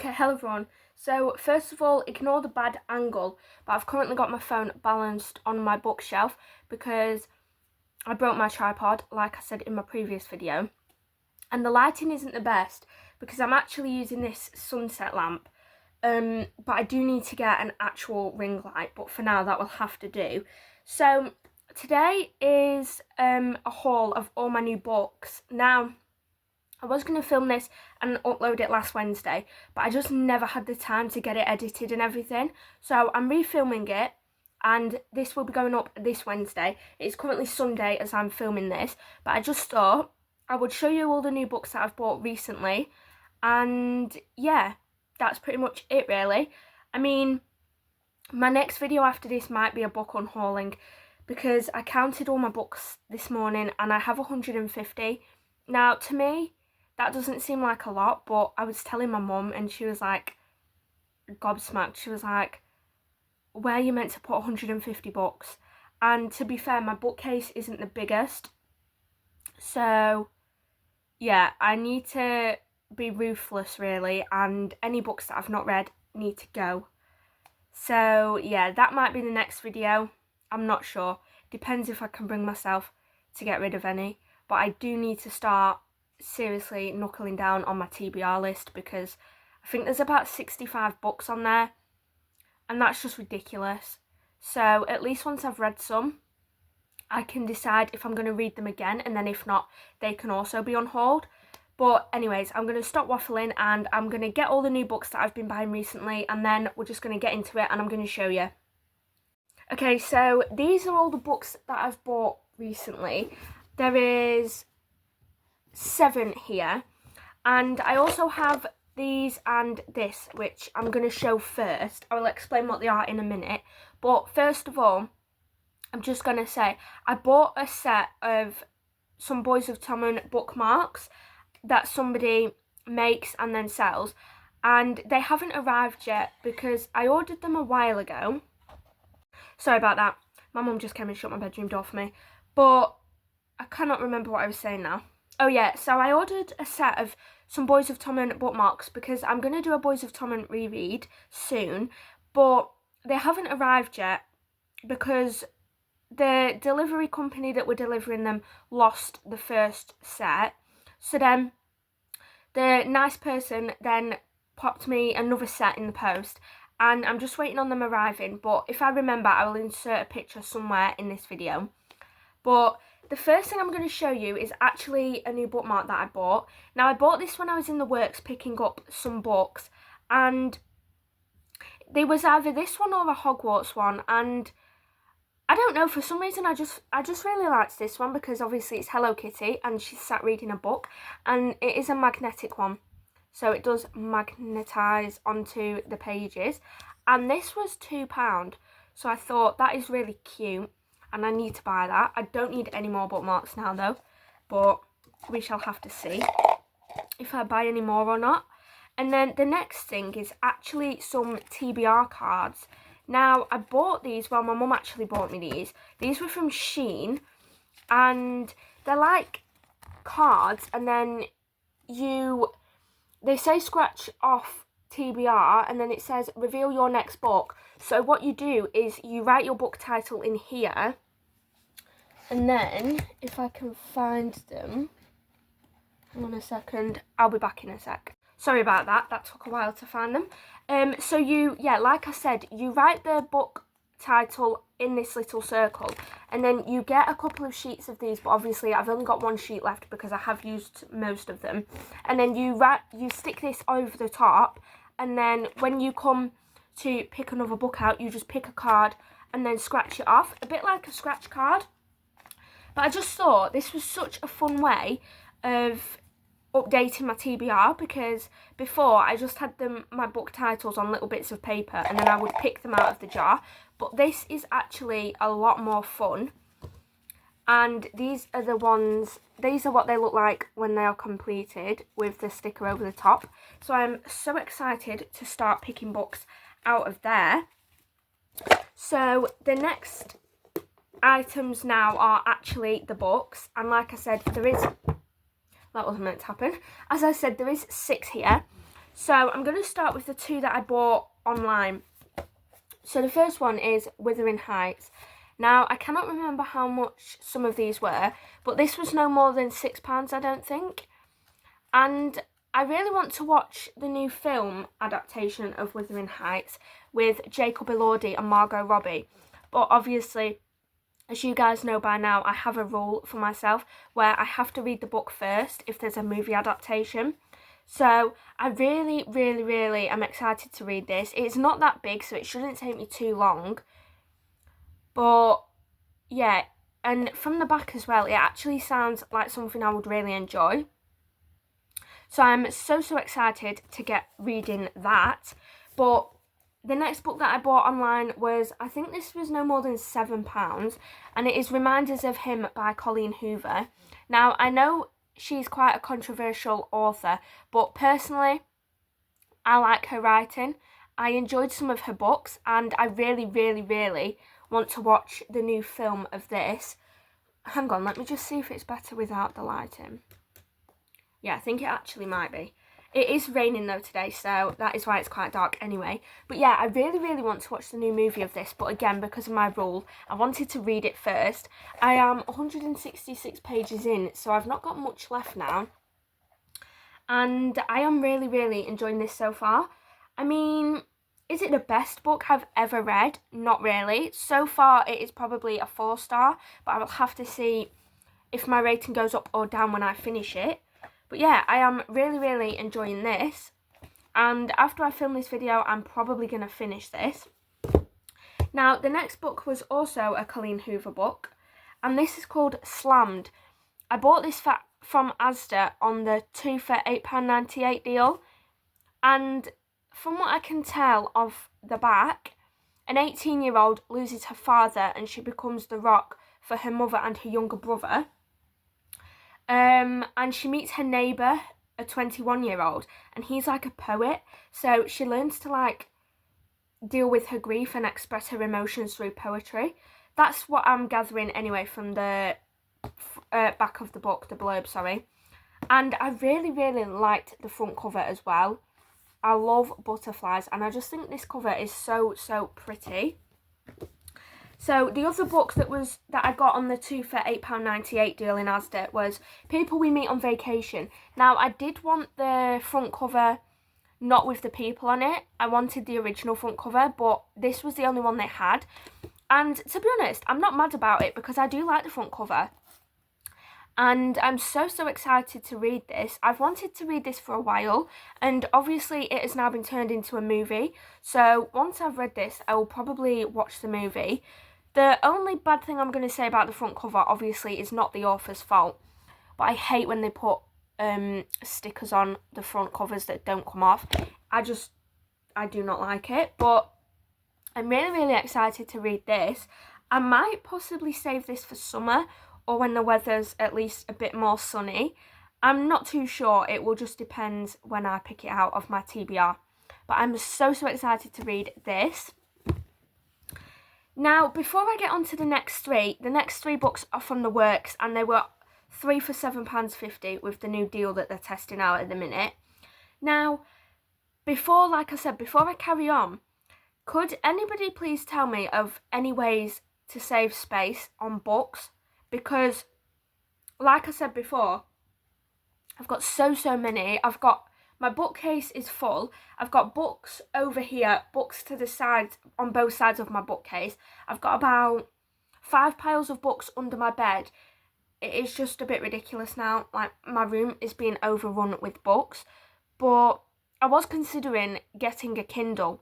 Okay, hello everyone. So first of all, ignore the bad angle, but I've currently got my phone balanced on my bookshelf because I broke my tripod, like I said in my previous video. And the lighting isn't the best because I'm actually using this sunset lamp, but I do need to get an actual ring light, but for now that will have to do. So today is a haul of all my new books. Now, I was going to film this and upload it last Wednesday, but I just never had the time to get it edited and everything. So I'm refilming it, and this will be going up this Wednesday. It's currently Sunday as I'm filming this, but I just thought I would show you all the new books that I've bought recently. And yeah, that's pretty much it really. I mean, my next video after this might be a book unhauling because I counted all my books this morning and I have 150. Now, to me, that doesn't seem like a lot, but I was telling my mum and she was like gobsmacked. She was like, where are you meant to put 150 books? And to be fair, my bookcase isn't the biggest. So yeah, I need to be ruthless really, and any books that I've not read need to go. So yeah, that might be the next video. I'm not sure. Depends if I can bring myself to get rid of any. But I do need to start seriously knuckling down on my TBR list because I think there's about 65 books on there and that's just ridiculous. So at least once I've read some, I can decide if I'm going to read them again, and then if not, they can also be on hold. But anyways, I'm going to stop waffling and I'm going to get all the new books that I've been buying recently, and then we're just going to get into it and I'm going to show you. Okay, so these are all the books that I've bought recently. There is 7 here, and I also have these and this, which I'm going to show first. I will explain what they are in a minute, but first of all, I'm just going to say I bought a set of some Boys of Tommen bookmarks that somebody makes and then sells, and they haven't arrived yet because I ordered them a while ago. Sorry about that, my mum just came and shut my bedroom door for me, but I cannot remember what I was saying now. Oh yeah, so I ordered a set of some Boys of Tommen bookmarks because I'm going to do a Boys of Tommen reread soon, but they haven't arrived yet because the delivery company that were delivering them lost the first set. So then the nice person then popped me another set in the post, and I'm just waiting on them arriving, but if I remember I will insert a picture somewhere in this video. But the first thing I'm going to show you is actually a new bookmark that I bought. Now, I bought this when I was in the works picking up some books, and there was either this one or a Hogwarts one, and I don't know, for some reason I just really liked this one because obviously it's Hello Kitty and she's sat reading a book, and it is a magnetic one, so it does magnetise onto the pages, and this was £2, so I thought that is really cute and I need to buy that. I don't need any more bookmarks now though, but we shall have to see if I buy any more or not. And then the next thing is actually some TBR cards. Now, I bought these, well, my mum actually bought me these. These were from Shein, and they're like cards, and then they say scratch off TBR, and then it says reveal your next book. So what you do is you write your book title in here, and then if I can find them, hang on a second, I'll be back in a sec. Sorry about that, that took a while to find them. So like I said, you write the book title in this little circle, and then you get a couple of sheets of these, but obviously I've only got one sheet left because I have used most of them. And then you stick this over the top, and then when you come to pick another book out, you just pick a card and then scratch it off, a bit like a scratch card. But I just thought this was such a fun way of updating my TBR, because before I just had my book titles on little bits of paper and then I would pick them out of the jar, but this is actually a lot more fun. And these are what they look like when they are completed with the sticker over the top. So I'm so excited to start picking books out of there. So the next items now are actually the books, and like I said, that wasn't meant to happen. As I said, there is 6 here. So I'm going to start with the two that I bought online. So the first one is Wuthering Heights. Now, I cannot remember how much some of these were, but this was no more than £6, I don't think. And I really want to watch the new film adaptation of Wuthering Heights with Jacob Elordi and Margot Robbie. But obviously, as you guys know by now, I have a rule for myself where I have to read the book first if there's a movie adaptation. So I really, really, really am excited to read this. It's not that big, so it shouldn't take me too long. But yeah, and from the back as well, it actually sounds like something I would really enjoy. So I'm so excited to get reading that. But the next book that I bought online was, I think this was no more than £7, and it is Reminders of Him by Colleen Hoover. Now, I know she's quite a controversial author, but personally, I like her writing. I enjoyed some of her books, and I really, really, really want to watch the new film of this. Hang on, let me just see if it's better without the lighting. Yeah, I think it actually might be. It is raining though today, so that is why it's quite dark anyway. But yeah, I really, really want to watch the new movie of this, but again, because of my rule, I wanted to read it first. I am 166 pages in, so I've not got much left now. And I am really, really enjoying this so far. I mean, is it the best book I've ever read? Not really. So far, it is probably a 4-star, but I will have to see if my rating goes up or down when I finish it. But yeah, I am really, really enjoying this. And after I film this video, I'm probably going to finish this. Now, the next book was also a Colleen Hoover book. And this is called Slammed. I bought this from Asda on the 2 for £8.98 deal. And from what I can tell of the back, an 18-year-old loses her father and she becomes the rock for her mother and her younger brother. And she meets her neighbour, a 21-year-old, and he's like a poet. So she learns to like deal with her grief and express her emotions through poetry. That's what I'm gathering anyway from the back of the book, the blurb, sorry. And I really, really liked the front cover as well. I love butterflies, and I just think this cover is so pretty. So the other book that I got on the 2 for £8.98 deal in Asda was People We Meet on Vacation. Now, I did want the front cover not with the people on it. I wanted the original front cover, but this was the only one they had. And to be honest, I'm not mad about it because I do like the front cover. And I'm so excited to read this. I've wanted to read this for a while, and obviously it has now been turned into a movie. So once I've read this, I will probably watch the movie. The only bad thing I'm going to say about the front cover, obviously, is not the author's fault. But I hate when they put stickers on the front covers that don't come off. I do not like it. But I'm really, really excited to read this. I might possibly save this for summer or when the weather's at least a bit more sunny. I'm not too sure. It will just depend when I pick it out of my TBR. But I'm so excited to read this. Now, before I get on to the next three books are from the works, and they were 3 for £7.50 with the new deal that they're testing out at the minute. Now, like I said, before I carry on, could anybody please tell me of any ways to save space on books? Because, like I said before, I've got so many. My bookcase is full. I've got books over here, books to the sides, on both sides of my bookcase. I've got about 5 piles of books under my bed. It is just a bit ridiculous now. Like, my room is being overrun with books. But I was considering getting a Kindle.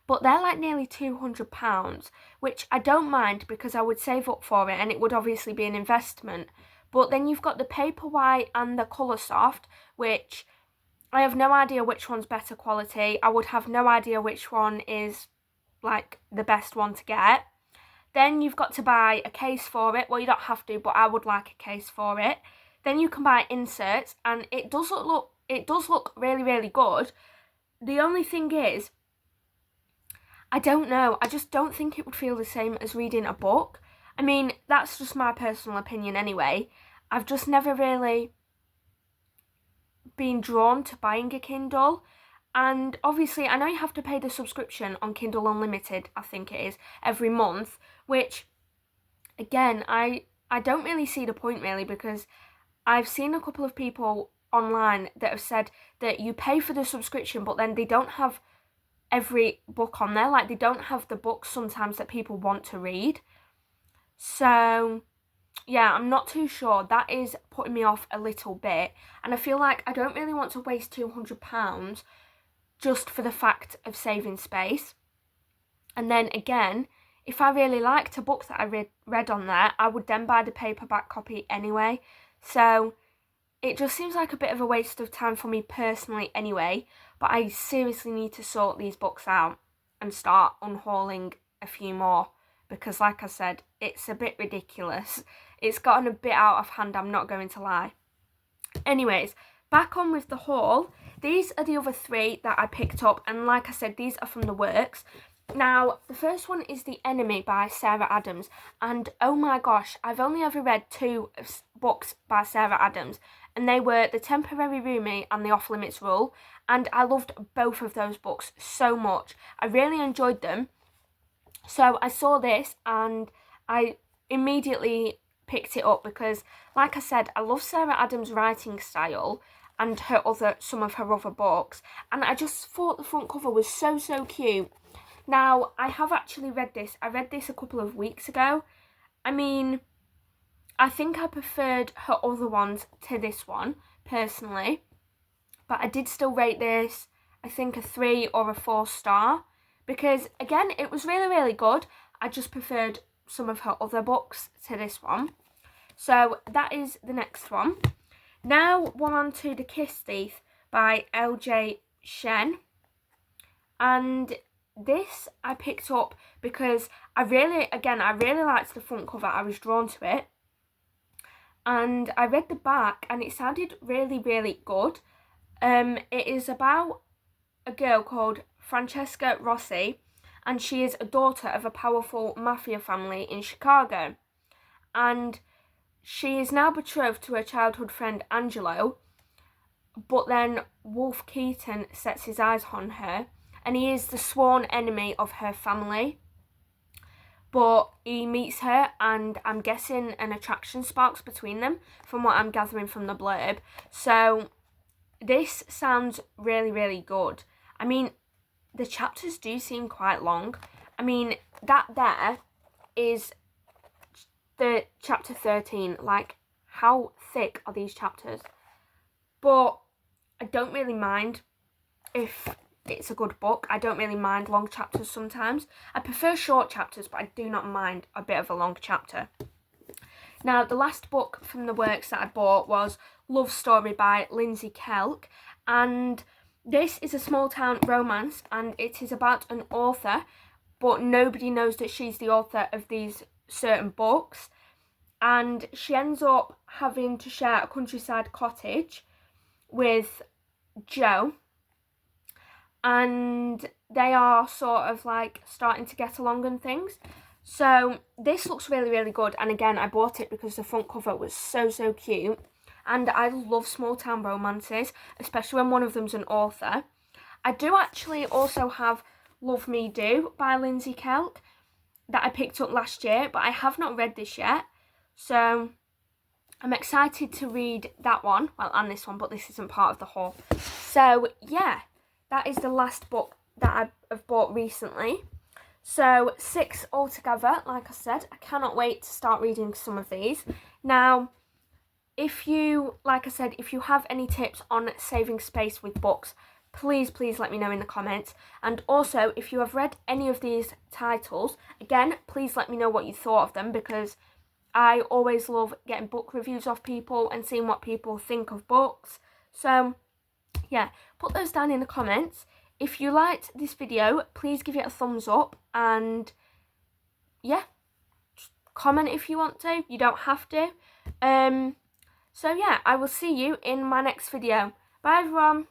But they're like nearly £200, which I don't mind because I would save up for it and it would obviously be an investment. But then you've got the Paperwhite and the Coloursoft, which I have no idea which one's better quality. I would have no idea which one is like the best one to get. Then you've got to buy a case for it. Well, you don't have to, but I would like a case for it. Then you can buy inserts, and it does look really, really good. The only thing is, I don't know. I just don't think it would feel the same as reading a book. I mean, that's just my personal opinion anyway. I've just never really been drawn to buying a Kindle. And obviously, I know you have to pay the subscription on Kindle Unlimited, I think it is, every month, which, again, I don't really see the point, really, because I've seen a couple of people online that have said that you pay for the subscription, but then they don't have every book on there. Like, they don't have the books sometimes that people want to read. So, yeah, I'm not too sure. That is putting me off a little bit. And I feel like I don't really want to waste £200 just for the fact of saving space. And then again, if I really liked a book that I read on there, I would then buy the paperback copy anyway. So it just seems like a bit of a waste of time for me personally anyway. But I seriously need to sort these books out and start unhauling a few more, because like I said, it's a bit ridiculous. It's gotten a bit out of hand, I'm not going to lie. Anyways, back on with the haul. These are the other 3 that I picked up, and like I said, these are from the works. Now, the first one is The Enemy by Sarah Adams, and oh my gosh, I've only ever read 2 books by Sarah Adams, and they were The Temporary Roomie and The Off Limits Rule, and I loved both of those books so much. I really enjoyed them. So I saw this and I immediately picked it up because, like I said, I love Sarah Adams' writing style and some of her other books, and I just thought the front cover was so cute. Now, I have actually read this. I read this a couple of weeks ago. I mean, I think I preferred her other ones to this one, personally. But I did still rate this, I think, a 3 or a 4 star. Because, again, it was really good. I just preferred some of her other books to this one. So, that is the next one. Now, we're on to The Kiss Thief by L.J. Shen. And this I picked up because I really liked the front cover. I was drawn to it. And I read the back and it sounded really good. It is about a girl called Francesca Rossi, and she is a daughter of a powerful mafia family in Chicago. And she is now betrothed to her childhood friend Angelo, but then Wolf Keaton sets his eyes on her, and he is the sworn enemy of her family. But he meets her, and I'm guessing an attraction sparks between them, from what I'm gathering from the blurb. So this sounds really good. I mean, the chapters do seem quite long. I mean, that there is the chapter 13. Like, how thick are these chapters? But I don't really mind if it's a good book. I don't really mind long chapters sometimes. I prefer short chapters, but I do not mind a bit of a long chapter. Now, the last book from the works that I bought was Love Story by Lindsay Kelk, and this is a small town romance, and it is about an author, but nobody knows that she's the author of these certain books, and she ends up having to share a countryside cottage with Joe, and they are sort of like starting to get along and things. So this looks really good, and again, I bought it because the front cover was so cute, and I love small town romances, especially when one of them's an author. I do actually also have Love Me Do by Lindsay Kelk that I picked up last year, but I have not read this yet, so I'm excited to read that one, well, and this one, but this isn't part of the haul. So yeah, that is the last book that I've bought recently. So 6 altogether, like I said. I cannot wait to start reading some of these. Now, if you, like I said, if you have any tips on saving space with books, please let me know in the comments. And also, if you have read any of these titles, again, please let me know what you thought of them, because I always love getting book reviews off people and seeing what people think of books. So yeah, put those down in the comments. If you liked this video, please give it a thumbs up, and yeah, just comment if you want to. You don't have to. So yeah, I will see you in my next video. Bye everyone.